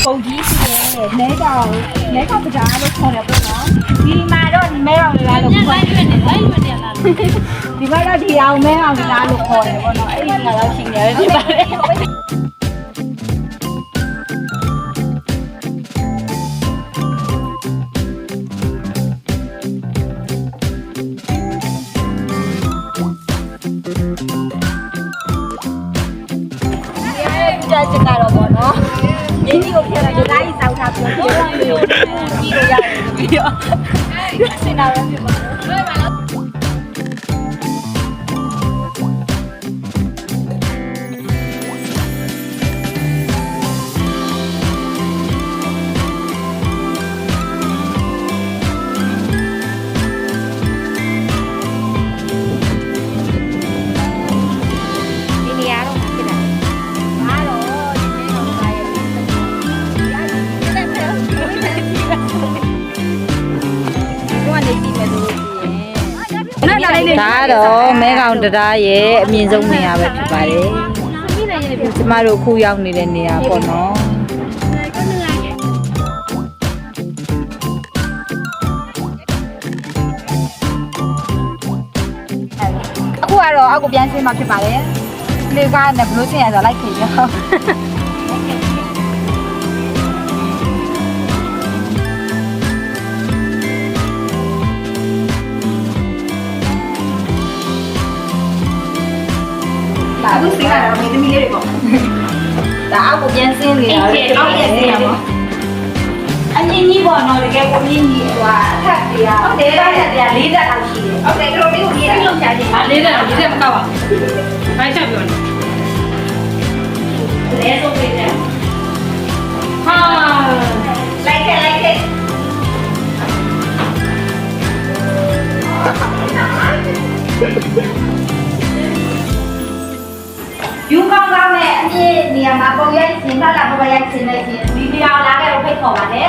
ပုံကြီးရှိတယ်လဲကောင်ပကြားလို့ခေါ်တယ်ပေါ့နော်ဒီမှာတော့မဲကောင်လာလို့ခေါ်တယ်ဒီမှာတော့ဒီအောင်မဲကောင်လာလို့ခေါ်တယ်ပေါ့နော်အဲ့ဒီကတော့ရှိနေတယ်ဒီပါလေကျကတော့ပေါ့နော်ရင်းကြီးကိုပြလိုက်လိုက်စောက်ထားပြီးတော့ကြည့်လို့ရတယ်ပြီးတော့စင်တာပဲဖြစ်ပါဒါတော့မဲကောင်တရားရဲ့အမြင့်ဆုံးနေရာပဲဖြစ်ပါတယ်ကျမတို့ခုရောက်နေတဲ့နေရာပေါ့နော်အခုကတော့အောက်ကိုပြန်ဆင်းมาဖြစ်ပါတယ်လေကားနဲ့ဘလို့ဆင်းရဆိုလိုက်ခေရောအခုစင်းရတော့မိသမီးလေးတွေပေါ့ဒါအောက်ကိုပြန်ဆင်းနေတာလေအောက်ပြန်ဆင်းရမှာအမြင့်ကြီးပေါ့နော်တကယ်ကိုမြင့်ကြီးဟိုအထက်တွေကဟုတ်တယ်အဲ့ဒါတွေက40လောက်ရှိတယ်ဟုတ်တယ်တို့လေးကိုရေးလုံးချာခြင်း40လောက်40မကောက်ပါဘူးဘိုင်းချက်ပြောနေလဲဆုံးပေးတယ်ဟာလိုက်ခဲ့ယူကောင်းမဲ့အမြင့်နေရာမှာပုံရိုက်ရှင်ဖတ်လာပုံရိုက်ရှင်နေရှင်ဒီနေရာလာခဲ့လို့ဖိတ်ခေါ်ပါနဲ့